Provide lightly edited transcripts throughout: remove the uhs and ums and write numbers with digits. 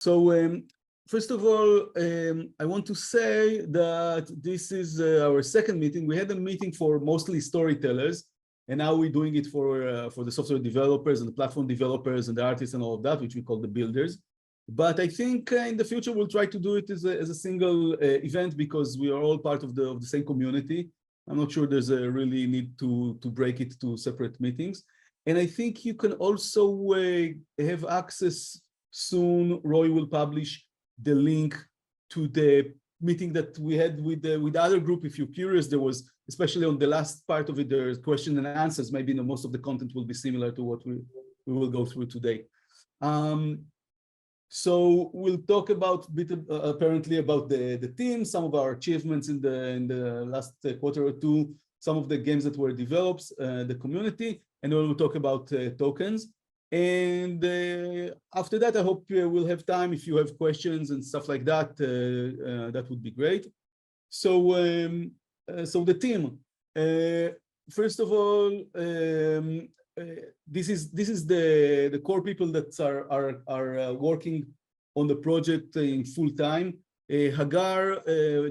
So first of all, I want to say that this is our second meeting. We had a meeting for mostly storytellers, and now we're doing it for the software developers and the platform developers and the artists and all of that, which we call the builders. But I think in the future we'll try to do it as a single event, because we are all part of the same community. I'm not sure there's a really need to break it to separate meetings. And I think you can also have access soon. Roy will publish the link to the meeting that we had with the other group. If you're curious, there was, especially on the last part of it, there's question and answers. Maybe most of the content will be similar to what we will go through today. So we'll talk about apparently about the team, some of our achievements in the last quarter or two, some of the games that were developed, the community, and then we'll talk about tokens. And after that, I hope we'll have time if you have questions and stuff like that. That would be great. So so the team. First of all, this is the core people that are working on the project in full time. Hagar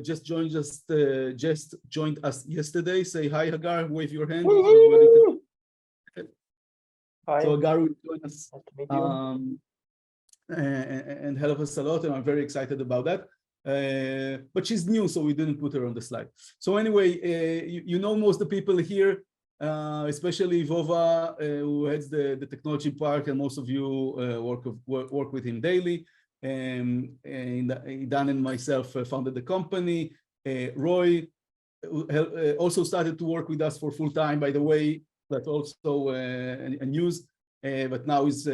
just joined us yesterday. Say hi, Hagar. Wave your hand. Hi. So Hagar will join us Nice and help us a lot, and I'm very excited about that. But she's new, so we didn't put her on the slide. So anyway, you know most of the people here. Especially Vova, who heads the technology part, and most of you work with him daily. And Dan and myself founded the company. Roy also started to work with us for full time, by the way. That's also a news, but now he's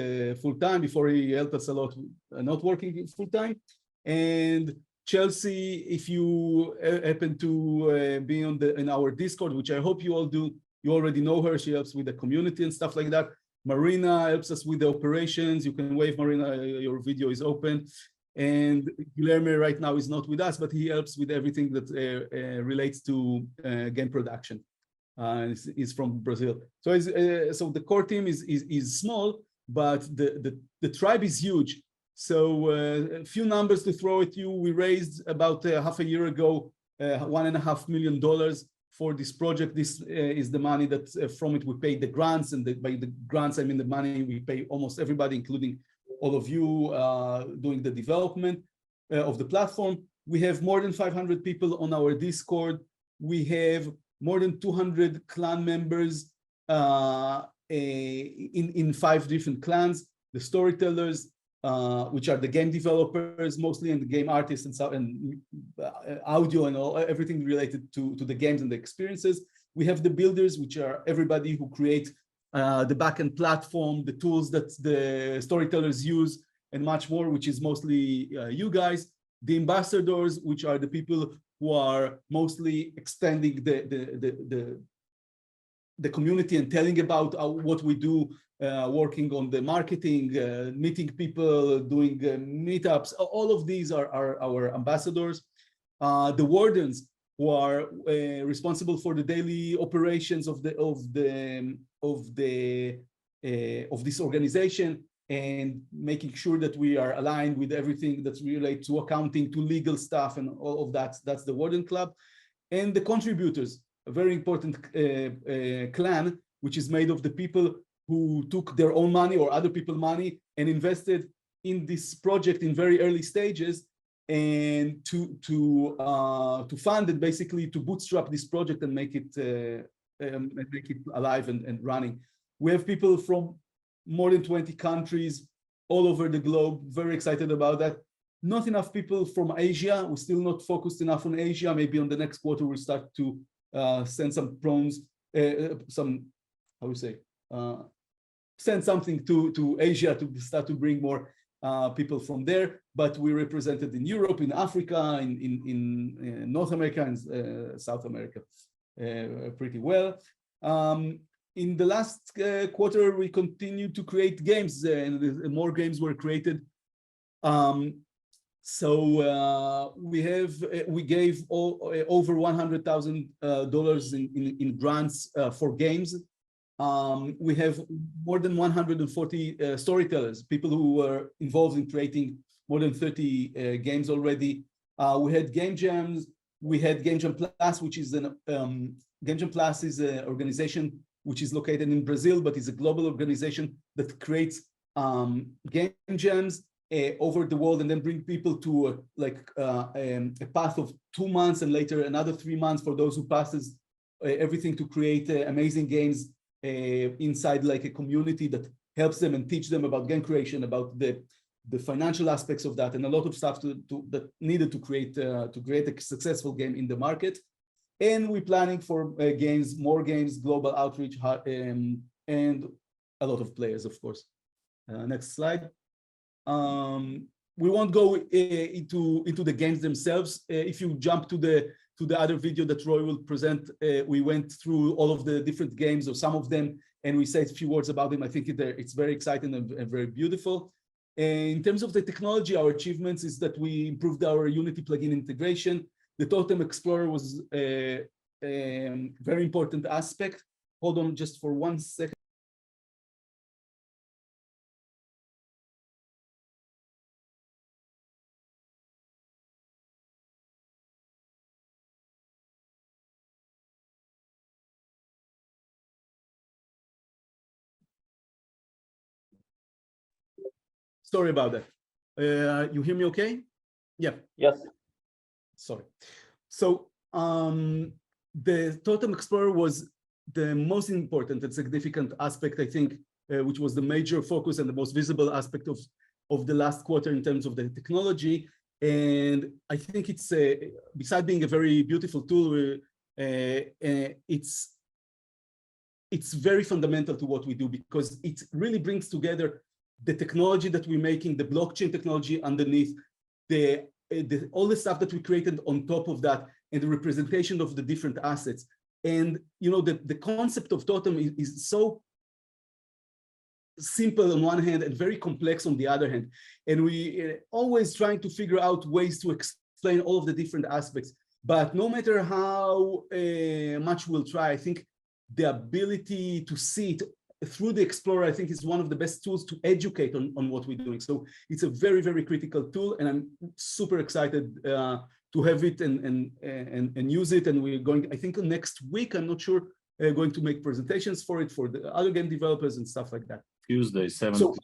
full time. Before he helped us a lot, not working full time. And Chelsea, if you happen to be in our Discord, which I hope you all do. You already know her. She helps with the community and stuff like that. Marina helps us with the operations. You can wave, Marina, your video is open. And Guilherme right now is not with us, but he helps with everything that relates to game production. He's from Brazil. So so the core team is small, but the tribe is huge. So a few numbers to throw at you. We raised about half a year ago, $1.5 million for this project. This is the money that from it we pay the grants, and by the grants I mean the money we pay almost everybody, including all of you doing the development of the platform. We have more than 500 people on our Discord. We have more than 200 clan members in 5 different clans. The storytellers, which are the game developers mostly, and the game artists and audio and everything related to the games and the experiences. We have the builders, which are everybody who create the backend platform, the tools that the storytellers use, and much more, which is mostly you guys. The ambassadors, which are the people who are mostly extending the community and telling about what we do, working on the marketing, meeting people, doing meetups. All of these are our ambassadors. The wardens, who are responsible for the daily operations of this organization, and making sure that we are aligned with everything that's related to accounting, to legal stuff, and all of that. That's the Warden Club. And the contributors, a very important clan, which is made of the people who took their own money or other people's money and invested in this project in very early stages, and to fund it, basically to bootstrap this project and make it alive and running. We have people from more than 20 countries all over the globe. Very excited about that. Not enough people from Asia. We're still not focused enough on Asia. Maybe on the next quarter we'll start to send some prawns, send something to Asia to start to bring more people from there. But we're represented in Europe, in Africa, in North America, and South America pretty well. In the last quarter, we continued to create games, and more games were created. So we gave over $100,000 in grants for games. We have more than 140 storytellers, people who were involved in creating more than 30 games already. We had game jams. We had Game Jam Plus, which is Game Jam Plus is an organization which is located in Brazil, but is a global organization that creates game jams over the world and then bring people to a path of 2 months and later another 3 months for those who passes everything to create amazing games inside like a community that helps them and teach them about game creation, about the financial aspects of that, and a lot of stuff that needed to create a successful game in the market. And we're planning for more games, global outreach, and a lot of players, of course. Next slide. We won't go into the games themselves. If you jump to the other video that Roy will present, we went through all of the different games or some of them, and we said a few words about them. I think it's very exciting and very beautiful. In terms of the technology, our achievements is that we improved our Unity plugin integration. The Totem Explorer was a very important aspect. Hold on just for 1 second. Sorry about that. You hear me okay? Yeah. Yes. Sorry. So the Totem Explorer was the most important and significant aspect, I think, which was the major focus and the most visible aspect of the last quarter in terms of the technology. And I think it's, besides being a very beautiful tool, it's very fundamental to what we do, because it really brings together the technology that we're making, the blockchain technology underneath, all the stuff that we created on top of that, and the representation of the different assets. And you know, the concept of Totem is so simple on one hand and very complex on the other hand. And we always trying to figure out ways to explain all of the different aspects. But no matter how much we'll try, I think the ability to see it through the Explorer, I think, is one of the best tools to educate on what we're doing. So it's a very, very critical tool, and I'm super excited to have it and use it. And we're going, I think next week, I'm not sure, going to make presentations for it for the other game developers and stuff like that. Tuesday, 7 So,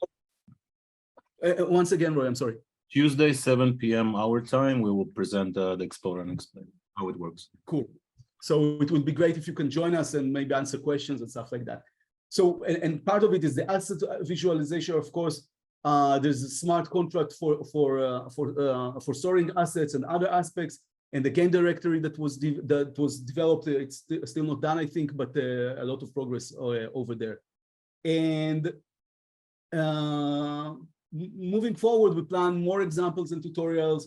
once again, Roy, I'm sorry. Tuesday, 7 p.m. our time, we will present the Explorer and explain how it works. Cool. So it would be great if you can join us and maybe answer questions and stuff like that. So, and part of it is the asset visualization, of course. There's a smart contract for storing assets and other aspects, and the game directory that was developed. It's still not done, I think, but a lot of progress over there. And moving forward, we plan more examples and tutorials.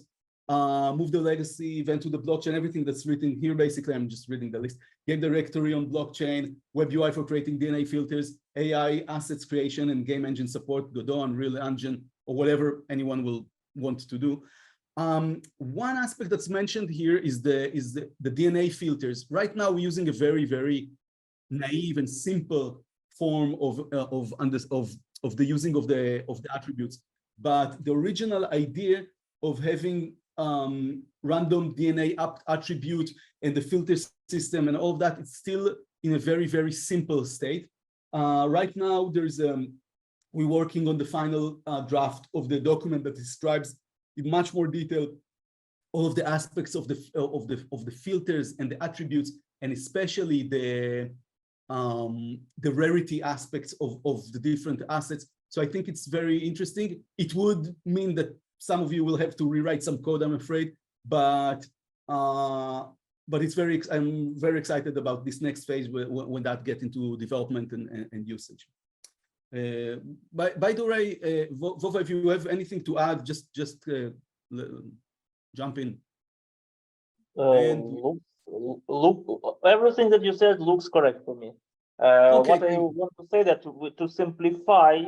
Move the legacy event to the blockchain, everything that's written here. Basically, I'm just reading the list. Game directory on blockchain, web UI for creating DNA filters, AI assets creation and game engine support, Godot, Unreal Engine, or whatever anyone will want to do. One aspect that's mentioned here is the DNA filters. Right now, we're using a very, very naive and simple form of the using of the attributes, but the original idea of having random DNA attribute and the filter system and all of that, it's still in a very, very simple state. Right now, we're working on the final draft of the document that describes in much more detail all of the aspects of the filters and the attributes, and especially the rarity aspects of the different assets. So I think it's very interesting. It would mean that some of you will have to rewrite some code, I'm afraid, but it's I'm very excited about this next phase when that gets into development and usage. By the way, Vova, if you have anything to add, just jump in. Look, everything that you said looks correct for me. Okay, what I want to say that to simplify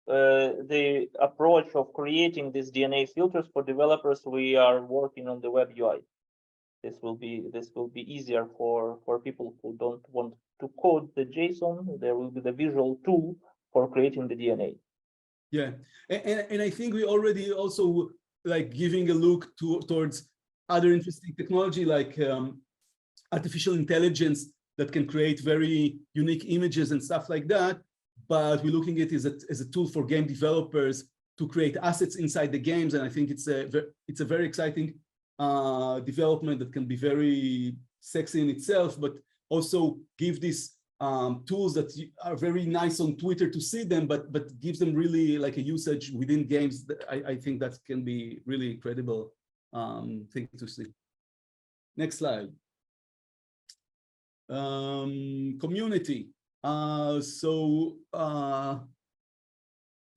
the approach of creating these DNA filters for developers, we are working on the web UI. This will be easier for people who don't want to code the JSON. There will be the visual tool for creating the DNA. Yeah, and I think we already also like giving a look towards other interesting technology like artificial intelligence that can create very unique images and stuff like that. But we're looking at it as a tool for game developers to create assets inside the games, and I think it's a very exciting development that can be very sexy in itself, but also give these tools that are very nice on Twitter to see them, but gives them really like a usage within games. I think that can be really incredible thing to see. Next slide. Community.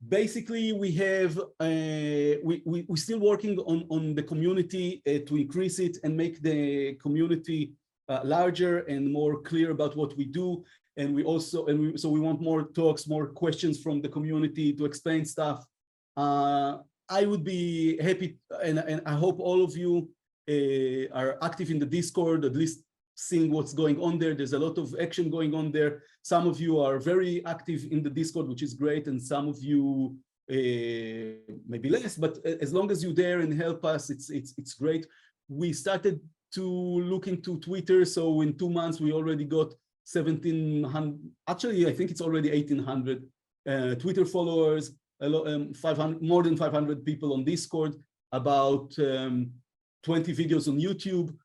Basically, we have we're still working on the community to increase it and make the community larger and more clear about what we do. And we also so we want more talks, more questions from the community to explain stuff. I would be happy, and I hope all of you are active in the Discord, at least seeing what's going on there. There's a lot of action going on there. Some of you are very active in the Discord, which is great, and some of you maybe less, but as long as you're there and help us, it's great. We started to look into Twitter, so in 2 months we already got 1,700, actually I think it's already 1,800 Twitter followers, more than 500 people on Discord, about 20 videos on YouTube,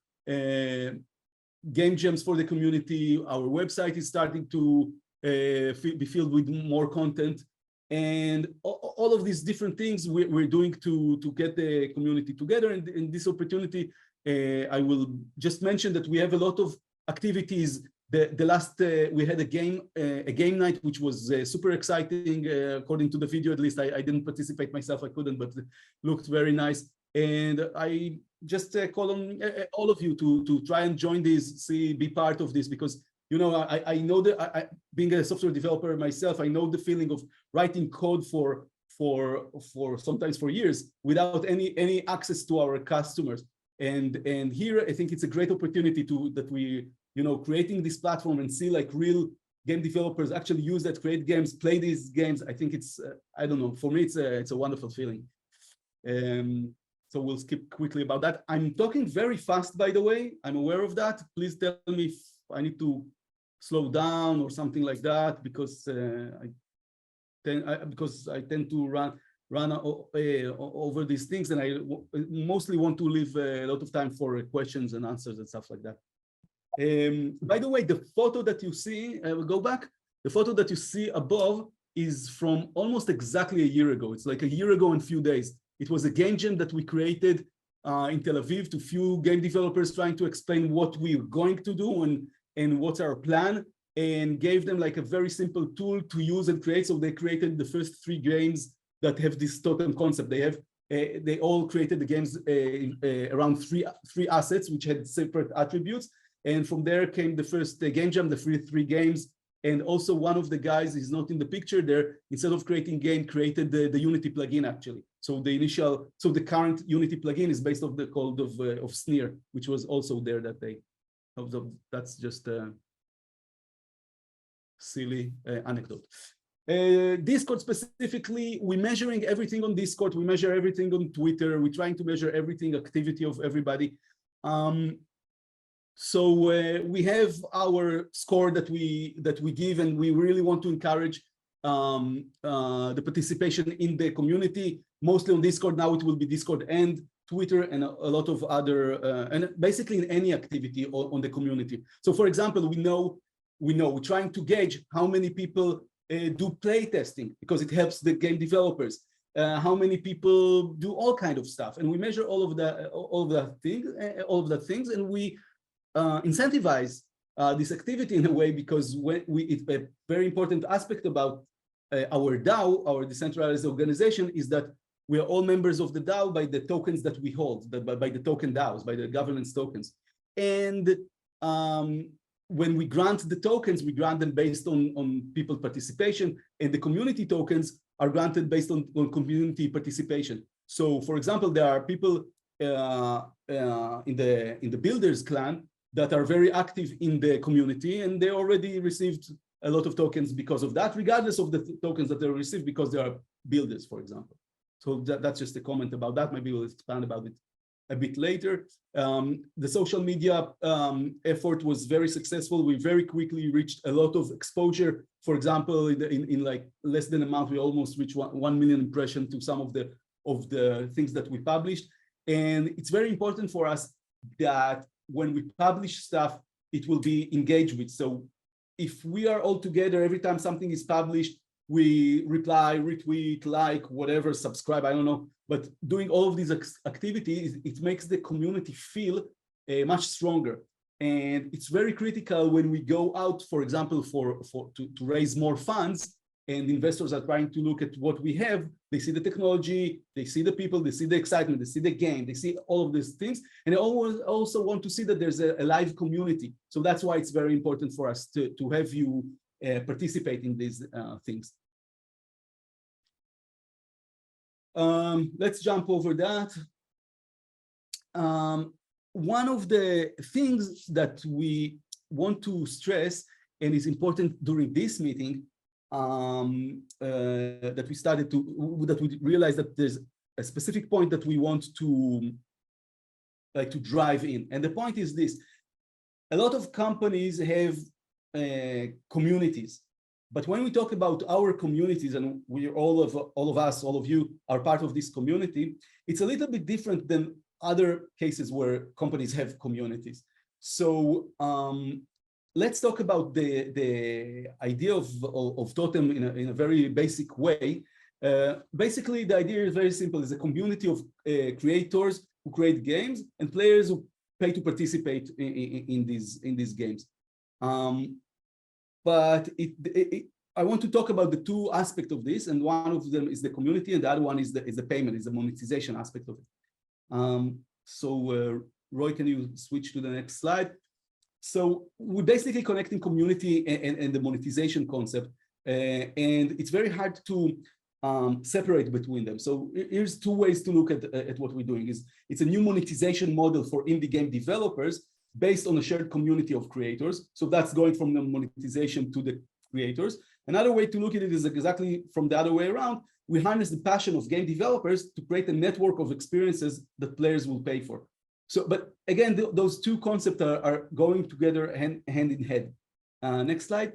game jams for the community. Our website is starting to be filled with more content, and all of these different things we're doing to get the community together. And in this opportunity, I will just mention that we have a lot of activities. The last we had a game night, which was super exciting. According to the video, at least I didn't participate myself. I couldn't, but it looked very nice. And I just call on all of you to try and join this, be part of this, because you know I know that being a software developer myself, I know the feeling of writing code for sometimes for years without any access to our customers. And here I think it's a great opportunity that we creating this platform and see like real game developers actually use that, create games, play these games. I think it's I don't know, for me it's a wonderful feeling. So we'll skip quickly about that. I'm talking very fast, by the way. I'm aware of that. Please tell me if I need to slow down or something like that, because I tend to run over these things, and I mostly want to leave a lot of time for questions and answers and stuff like that. By the way, the photo that you see, I will go back. The photo that you see above is from almost exactly a year ago. It's like a year ago and few days. It was a game jam that we created in Tel Aviv to few game developers trying to explain what we're going to do and what's our plan, and gave them like a very simple tool to use and create. So they created the first 3 games that have this totem concept. They all created the games around three assets which had separate attributes. And from there came the first game jam, the 3 games. And also one of the guys is not in the picture there. Instead of creating game, created the Unity plugin actually. So the current Unity plugin is based off the code of Sneer, which was also there that day. That's just a silly anecdote. Discord specifically, we're measuring everything on Discord. We measure everything on Twitter. We're trying to measure everything, activity of everybody. So we have our score that we give, and we really want to encourage the participation in the community, mostly on Discord. Now it will be Discord and Twitter and a lot of other, and basically in any activity on the community. So for example, we're trying to gauge how many people do play testing, because it helps the game developers. How many people do all kind of stuff, and we measure all of that things, and we incentivize this activity in a way, because it's a very important aspect about our DAO, our decentralized organization, is that we are all members of the DAO by the tokens that we hold, by the token DAOs, by the governance tokens. And when we grant the tokens, we grant them based on people participation, and the community tokens are granted based on community participation. So for example, there are people in the Builders clan that are very active in the community, and they already received a lot of tokens because of that, regardless of the tokens that they received, because they are Builders, for example. So that's just a comment about that. Maybe we'll expand about it a bit later. The social media effort was very successful. We very quickly reached a lot of exposure. For example, in like less than a month, we almost reached 1 million impressions to some of the things that we published. And it's very important for us that when we publish stuff, it will be engaged with. So if we are all together, every time something is published, we reply, retweet, like, whatever, subscribe, I don't know. But doing all of these activities, it makes the community feel much stronger. And it's very critical when we go out, for example, to raise more funds, and investors are trying to look at what we have. They see the technology, they see the people, they see the excitement, they see the game, they see all of these things. And they always also want to see that there's a live community. So that's why it's very important for us to have you participate in these things. Let's jump over that. One of the things that we want to stress, and is important during this meeting, that we realized that there's a specific point that we want to drive in. And the point is this: a lot of companies have communities. But when we talk about our communities, and we all of us, all of you are part of this community, it's a little bit different than other cases where companies have communities. So let's talk about the idea of Totem in a very basic way. Basically, the idea is very simple: it's a community of creators who create games and players who pay to participate in these games. But I want to talk about the two aspects of this, and one of them is the community, and the other one is the payment, is the monetization aspect of it. So Roy, can you switch to the next slide? So we're basically connecting community and the monetization concept, and it's very hard to separate between them. So here's two ways to look at what we're doing. It's a new monetization model for indie game developers based on a shared community of creators. So that's going from the monetization to the creators. Another way to look at it is exactly from the other way around. We harness the passion of game developers to create a network of experiences that players will pay for. So, but again, those two concepts are going together hand in hand. Next slide.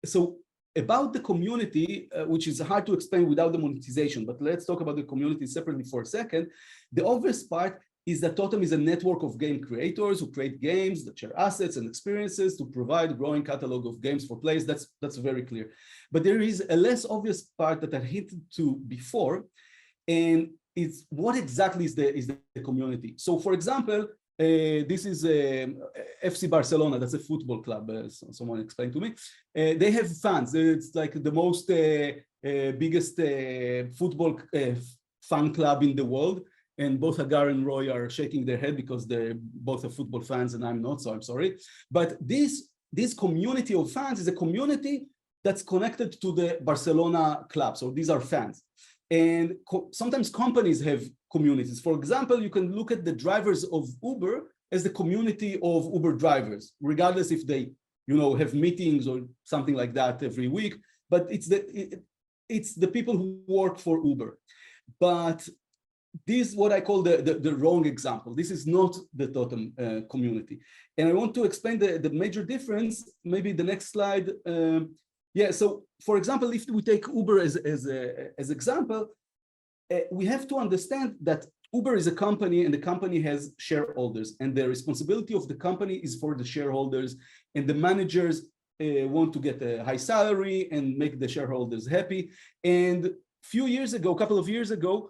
So about the community, which is hard to explain without the monetization, but let's talk about the community separately for a second. The obvious part is that Totem is a network of game creators who create games that share assets and experiences to provide a growing catalog of games for players. That's very clear. But there is a less obvious part that I hinted to before, and it's what exactly is the community. So, for example, this is FC Barcelona. That's a football club. Someone explained to me. They have fans. It's like the most biggest football fan club in the world. And both Hagar and Roy are shaking their head because they're both are football fans and I'm not, so I'm sorry. But this community of fans is a community that's connected to the Barcelona club. So these are fans. And sometimes companies have communities. For example, you can look at the drivers of Uber as the community of Uber drivers, regardless if they, have meetings or something like that every week. But it's the people who work for Uber. But this is what I call the wrong example. This is not the Totem community. And I want to explain the major difference. Maybe the next slide. So for example, if we take Uber as example, we have to understand that Uber is a company and the company has shareholders, and the responsibility of the company is for the shareholders, and the managers want to get a high salary and make the shareholders happy. And a couple of years ago,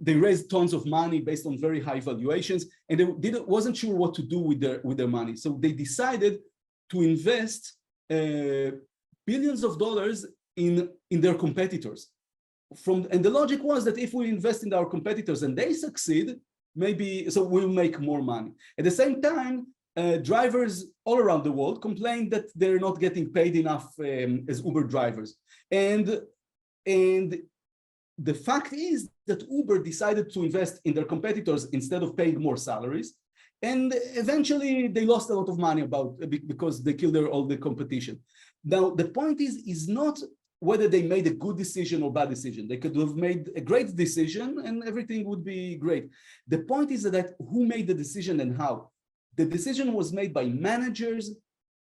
they raised tons of money based on very high valuations, and they wasn't sure what to do with their money. So they decided to invest billions of dollars in their competitors. And the logic was that if we invest in our competitors and they succeed, so we'll make more money. At the same time, drivers all around the world complain that they're not getting paid enough as Uber drivers. And the fact is that Uber decided to invest in their competitors instead of paying more salaries. And eventually they lost a lot of money because they killed all the competition. Now, the point is not whether they made a good decision or bad decision. They could have made a great decision and everything would be great. The point is that who made the decision and how? The decision was made by managers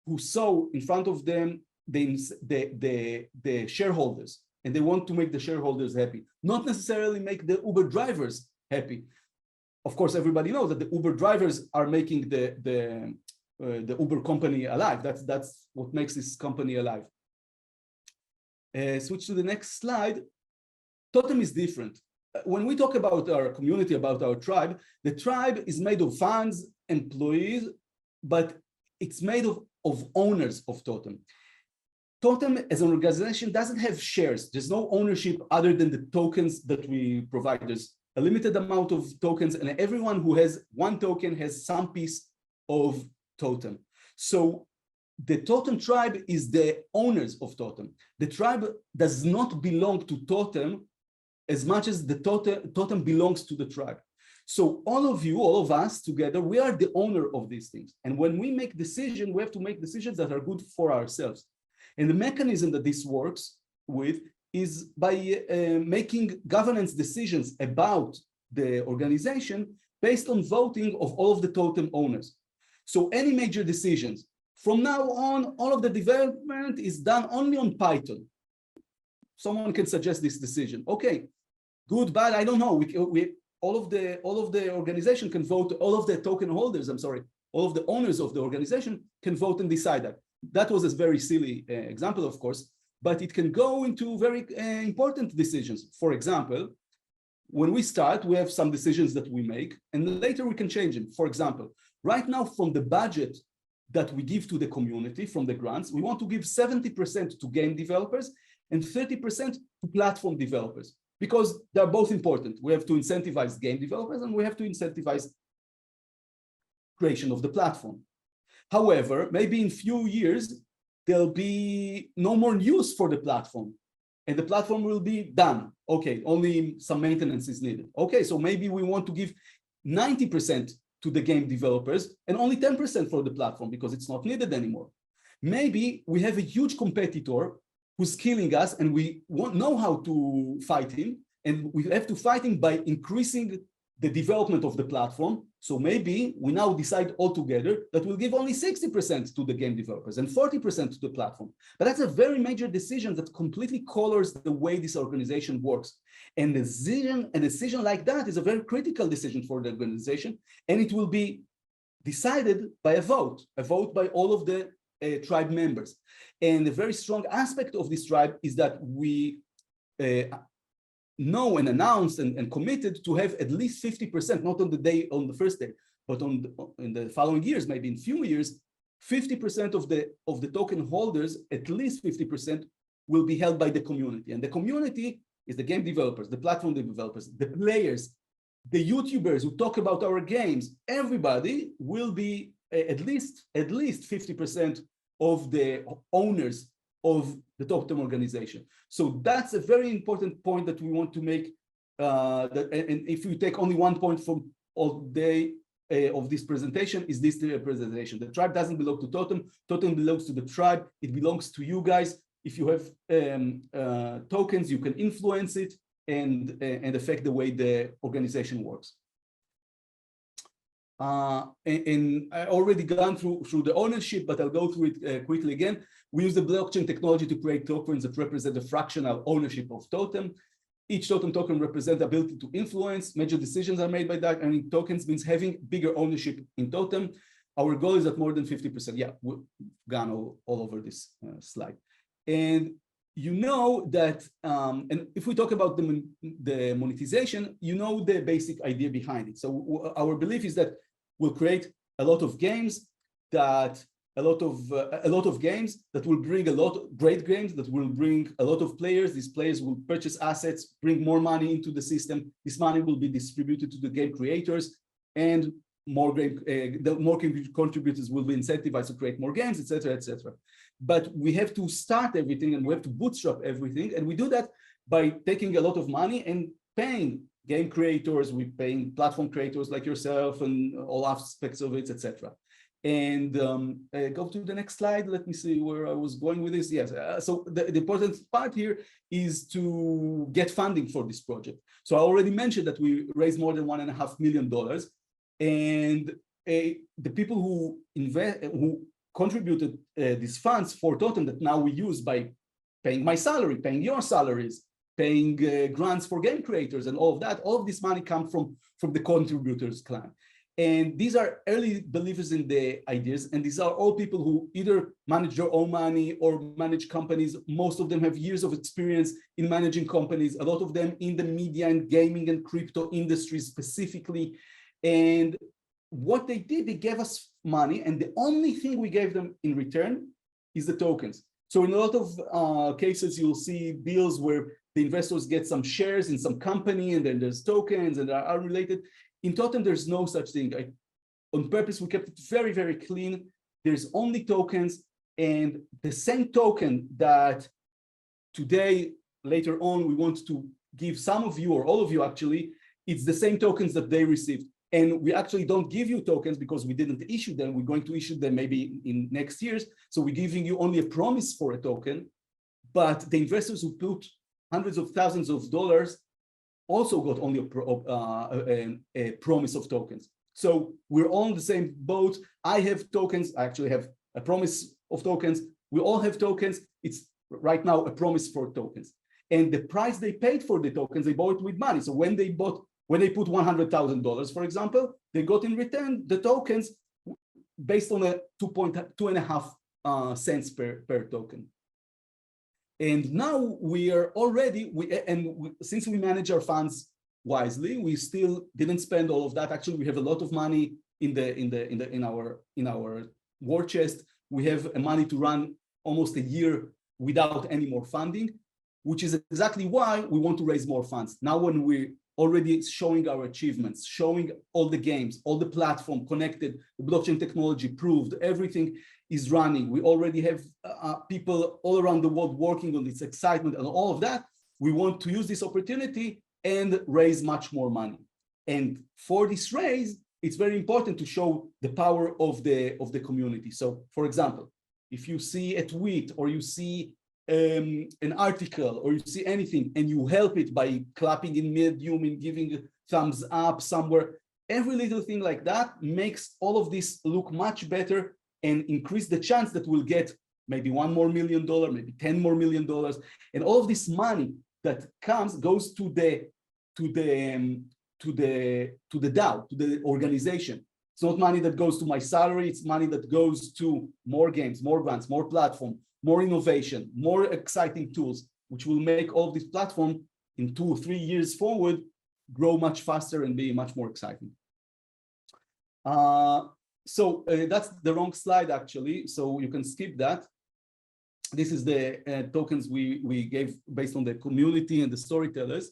who saw in front of them the shareholders, and they want to make the shareholders happy, not necessarily make the Uber drivers happy. Of course, everybody knows that the Uber drivers are making the Uber company alive. That's what makes this company alive. Switch to the next slide. Totem is different. When we talk about our community, about our tribe, the tribe is made of fans, employees, but it's made of owners of Totem. Totem as an organization doesn't have shares. There's no ownership other than the tokens that we provide. There's a limited amount of tokens, and everyone who has one token has some piece of Totem. So the Totem tribe is the owners of Totem. The tribe does not belong to Totem as much as the Totem belongs to the tribe. So all of you, all of us together, we are the owner of these things. And when we make decisions, we have to make decisions that are good for ourselves. And the mechanism that this works with is by making governance decisions about the organization based on voting of all of the Totem owners. So any major decisions, from now on, all of the development is done only on Python. Someone can suggest this decision. Okay, good, bad, I don't know. All of the organization can vote, all of the token holders, all of the owners of the organization can vote and decide that. That was a very silly example, of course, but it can go into very important decisions. For example, when we start, we have some decisions that we make, and later we can change them. For example, right now from the budget that we give to the community, from the grants, we want to give 70% to game developers and 30% to platform developers, because they're both important. We have to incentivize game developers and we have to incentivize creation of the platform. However, maybe in few years, there'll be no more use for the platform and the platform will be done. Okay, only some maintenance is needed. Okay, so maybe we want to give 90% to the game developers and only 10% for the platform because it's not needed anymore. Maybe we have a huge competitor who's killing us and we won't know how to fight him, and we have to fight him by increasing the development of the platform. So maybe we now decide all together that we'll give only 60% to the game developers and 40% to the platform. But that's a very major decision that completely colors the way this organization works. And a decision like that is a very critical decision for the organization, and it will be decided by a vote by all of the tribe members. And a very strong aspect of this tribe is that we know and announced and committed to have at least 50%, not on the first day, but in the following years, maybe in few years, 50% of the token holders, at least 50%, will be held by the community. And the community is the game developers, the platform developers, the players, the YouTubers who talk about our games. Everybody will be at least 50% of the owners of the Totem organization. So that's a very important point that we want to make. And if you take only one point from all day of this presentation, is this the presentation. The tribe doesn't belong to Totem. Totem belongs to the tribe. It belongs to you guys. If you have tokens, you can influence it and affect the way the organization works. And I already gone through the ownership, but I'll go through it quickly again. We use the blockchain technology to create tokens that represent the fractional ownership of Totem. Each Totem token represents the ability to influence. Major decisions are made by that, and tokens means having bigger ownership in Totem. Our goal is at more than 50%. Yeah, we've gone all over this slide. And you know that, and if we talk about the monetization, you know the basic idea behind it. So our belief is that we'll create a lot of games that a lot of games that will bring a lot of great games that will bring a lot of players. These players will purchase assets, bring more money into the system. This money will be distributed to the game creators, and more contributors will be incentivized to create more games, etc., etc. But we have to start everything and we have to bootstrap everything, and we do that by taking a lot of money and paying game creators. We're paying platform creators like yourself and all aspects of it, etc. And go to the next slide. Let me see where I was going with this. Yes, so the important part here is to get funding for this project. So I already mentioned that we raised more than $1.5 million, and the people who contributed these funds for Totem that now we use by paying my salary, paying your salaries, paying grants for game creators and all of that, all of this money comes from the contributors clan. And these are early believers in the ideas, and these are all people who either manage their own money or manage companies. Most of them have years of experience in managing companies, a lot of them in the media and gaming and crypto industries specifically. And what they did, they gave us money, and the only thing we gave them in return is the tokens. So in a lot of cases, you'll see deals where the investors get some shares in some company, and then there's tokens and are unrelated. In Totem, there's no such thing. On purpose, we kept it very, very clean. There's only tokens, and the same token that today, later on, we want to give some of you, or all of you actually, it's the same tokens that they received. And we actually don't give you tokens because we didn't issue them. We're going to issue them maybe in next years. So we're giving you only a promise for a token, but the investors who put hundreds of thousands of dollars also got only a promise of tokens. So we're all in the same boat. I have tokens. I actually have a promise of tokens. We all have tokens. It's right now a promise for tokens. And the price they paid for the tokens, they bought it with money. So when they put $100,000, for example, they got in return the tokens based on a 2.5 cents per token. And now we are already, since we manage our funds wisely, we still didn't spend all of that. Actually, we have a lot of money in our war chest. We have money to run almost a year without any more funding, which is exactly why we want to raise more funds. Now, when we're already showing our achievements, showing all the games, all the platform connected, the blockchain technology proved, everything is running. We already have people all around the world working on this excitement and all of that. We want to use this opportunity and raise much more money. And for this raise, it's very important to show the power of the community. So, for example, if you see a tweet or you see an article or you see anything and you help it by clapping in Medium and giving a thumbs up somewhere, every little thing like that makes all of this look much better and increase the chance that we'll get maybe $1 more million, maybe $10 more million. And all of this money that goes to the DAO, to the organization. It's not money that goes to my salary, it's money that goes to more games, more grants, more platform, more innovation, more exciting tools, which will make all of this platform in 2 or 3 years forward grow much faster and be much more exciting. So that's the wrong slide, actually. So you can skip that. This is the tokens we gave based on the community and the storytellers.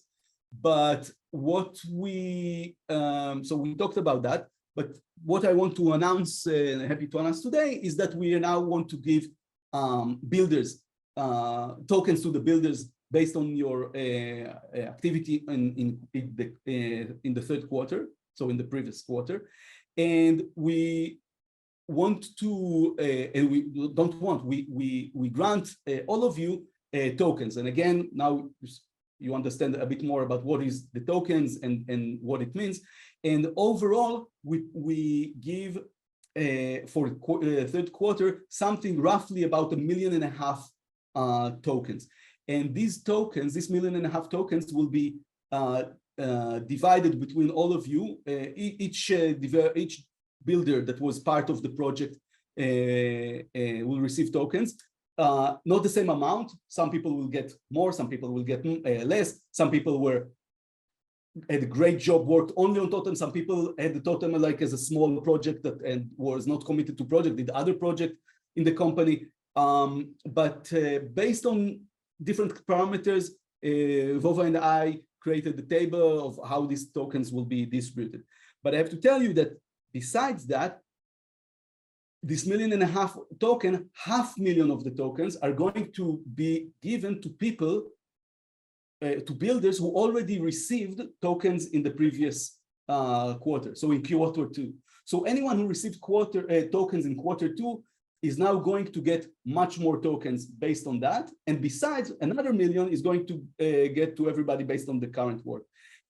But what so we talked about that. But what I want to announce, happy to announce today, is that we now want to give builders tokens to the builders based on your activity in the third quarter, so in the previous quarter. And we want to, and we don't want, we grant all of you tokens. And again, now you understand a bit more about what is the tokens and what it means. And overall, we give for third quarter something roughly about 1.5 million tokens. And these tokens, this 1.5 million tokens, will be divided between all of you. Each builder that was part of the project will receive tokens. Not the same amount. Some people will get more, some people will get less. Some people had a great job, worked only on Totem. Some people had the Totem like as a small project and was not committed to project, did other project in the company. But based on different parameters, Vova and I created the table of how these tokens will be distributed. But I have to tell you that besides that, this 1.5 million token, 500,000 of the tokens are going to be given to people, to builders who already received tokens in the previous quarter, so in quarter 2. So anyone who received tokens in Q2 is now going to get much more tokens based on that. And besides, another million is going to get to everybody based on the current work.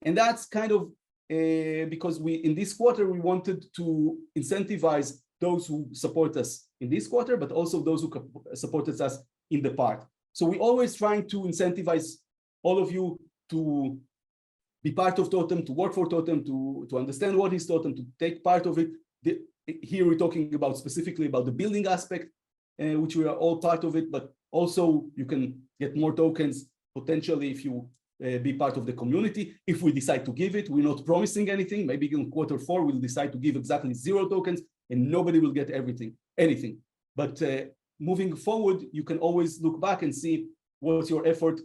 And that's kind of because in this quarter, we wanted to incentivize those who support us in this quarter, but also those who supported us in the part. So we're always trying to incentivize all of you to be part of Totem, to work for Totem, to understand what is Totem, to take part of it. Here we're talking about specifically about the building aspect, which we are all part of it, but also you can get more tokens potentially if you be part of the community. If we decide to give it, we're not promising anything. Maybe in Q4 we'll decide to give exactly 0 tokens and nobody will get anything. But moving forward, you can always look back and see what your effort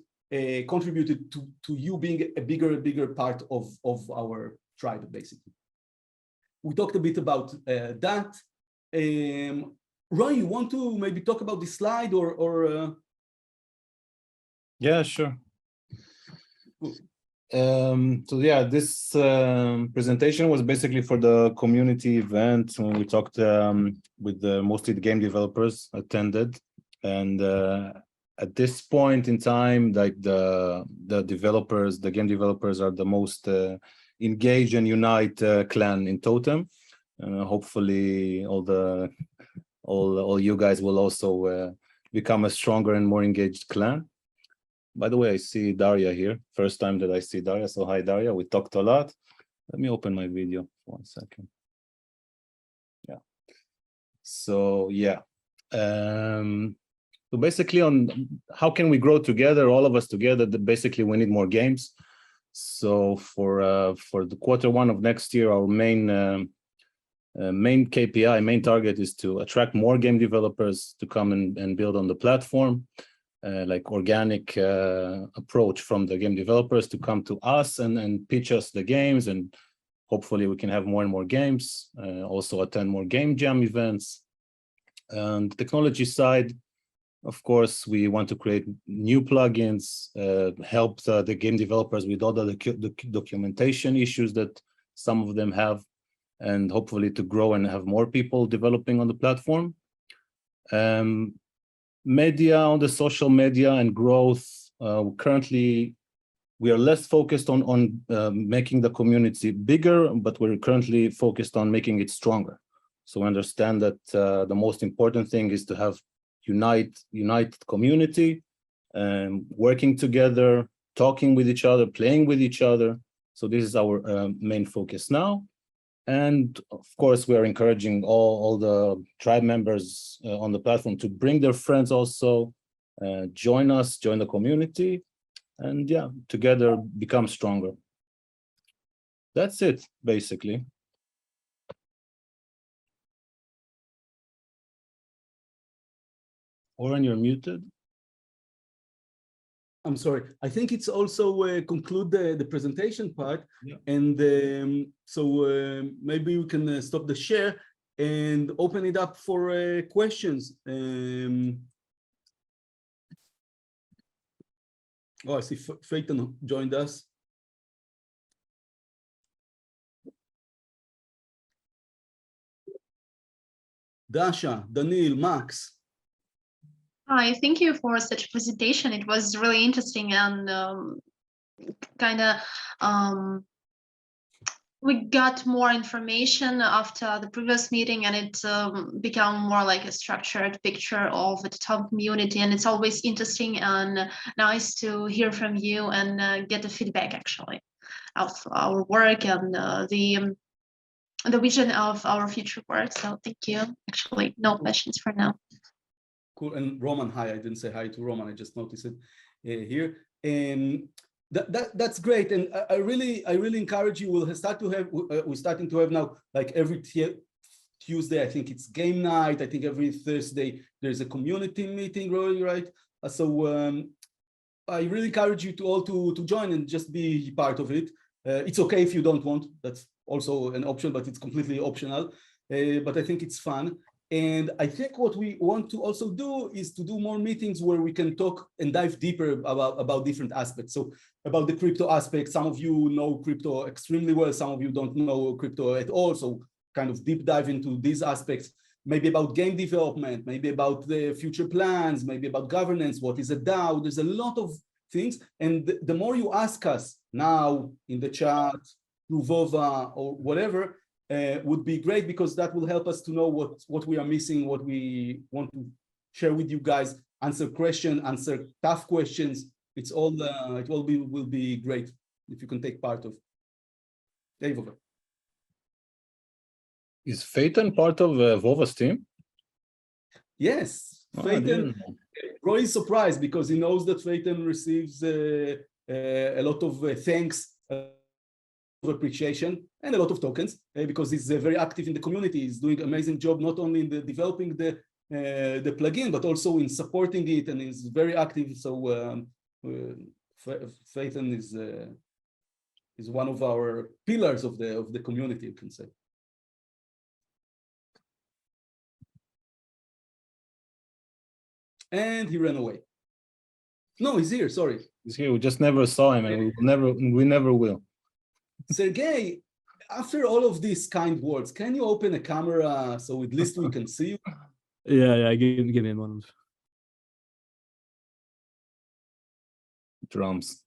contributed to you being a bigger part of our tribe, basically. We talked a bit about that. Ron, you want to maybe talk about this slide or Yeah, sure. So yeah, this presentation was basically for the community event when we talked with mostly the game developers attended, and at this point in time, like the game developers are the most engaged and unite clan in Totem. Hopefully, all you guys will also become a stronger and more engaged clan. By the way, I see Daria here. First time that I see Daria. So hi, Daria. We talked a lot. Let me open my video for 1 second. Yeah. So yeah. So basically, on how can we grow together, all of us together? Basically, we need more games. So for the Q1 of next year, our main KPI, main target is to attract more game developers to come and build on the platform. Like organic approach from the game developers to come to us and pitch us the games, and hopefully we can have more and more games, also attend more game jam events. And the technology side, of course, we want to create new plugins, help the game developers with all the documentation issues that some of them have, and hopefully to grow and have more people developing on the platform. Media, on the social media and growth, currently we are less focused on making the community bigger, but we're currently focused on making it stronger. So we understand that the most important thing is to have united community, working together, talking with each other, playing with each other. So this is our main focus now. And of course, we are encouraging all the tribe members on the platform to bring their friends also, join us, join the community, and yeah, together become stronger. That's it, basically. Oren, you're muted. I'm sorry. I think it's also conclude the presentation part, yeah. And so maybe we can stop the share and open it up for questions. Oh, I see Phaeton joined us. Dasha, Daniil, Max. Hi, thank you for such a presentation. It was really interesting and we got more information after the previous meeting, and it became more like a structured picture of the Totem community. And it's always interesting and nice to hear from you and get the feedback actually of our work and the vision of our future work. So thank you. Actually, no questions for now. Cool. And Roman, hi. I didn't say hi to Roman. I just noticed it here. And that's great. And I really encourage you. We're starting to have now, like every Tuesday, I think it's game night. I think every Thursday there's a community meeting, right? So I really encourage you to all to join and just be part of it. It's okay if you don't want. That's also an option, but it's completely optional. But I think it's fun. And I think what we want to also do is to do more meetings where we can talk and dive deeper about different aspects. So about the crypto aspect, some of you know crypto extremely well, some of you don't know crypto at all. So kind of deep dive into these aspects, maybe about game development, maybe about the future plans, maybe about governance, what is a DAO. There's a lot of things. And the more you ask us now in the chat, through Vova or whatever, would be great, because that will help us to know what we are missing, what we want to share with you guys, answer questions, answer tough questions. It's all, it will be great if you can take part of. Dave, over. Is Phaeton part of Vova's team? Yes, Oh, I Phaeton. didn't know. Roy is surprised because he knows that Phaeton receives a lot of thanks, of appreciation, and a lot of tokens, because he's very active in the community. He's doing an amazing job, not only in the developing the plugin, but also in supporting it, and he's very active. So Phaeton is one of our pillars of the community, you can say. And he ran away. No, he's here. Sorry, He's here. We just never saw him, and we never will. Sergey. After all of these kind words, can you open a camera so at least we can see you? Yeah. Give me one. Drums.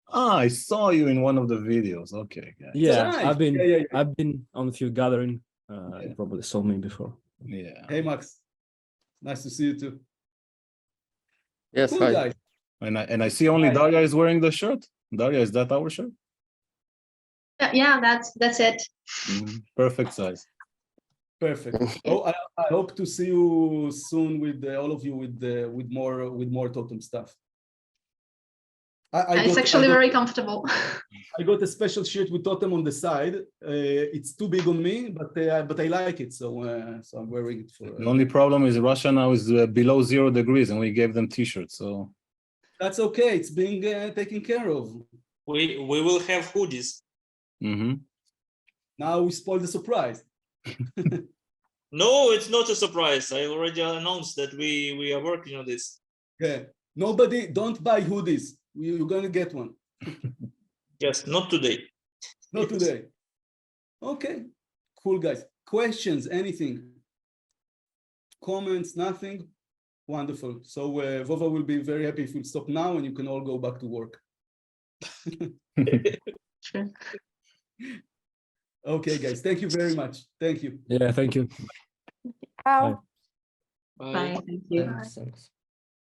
Ah, I saw you in one of the videos. Okay, guys. Yeah, nice. I've been on a few gathering. You probably saw me before. Yeah. Hey, Max. Nice to see you too. Yes, Cool, hi. guys. And I see only Hi. Daria is wearing the shirt. Daria, is that our shirt? Yeah, that's it. Perfect size. Perfect. Oh, I hope to see you soon with all of you with more Totem stuff. It's actually very comfortable. I got a special shirt with Totem on the side. It's too big on me, but I like it, so I'm wearing it for. The only problem is Russia now is below 0 degrees, and we gave them T-shirts. So That's okay. It's being taken care of. We will have hoodies. Now we spoil the surprise. No, it's not a surprise. I already announced that we are working on this. Yeah. Nobody, don't buy hoodies. You're gonna get one. Yes, not today. Not today. Okay. Cool, guys. Questions? Anything? Comments? Nothing? Wonderful. So Vova will be very happy if we stop now and you can all go back to work. Sure. Okay, guys. Thank you very much. Thank you. Yeah, thank you. Bye. Bye. Thank you. Thanks.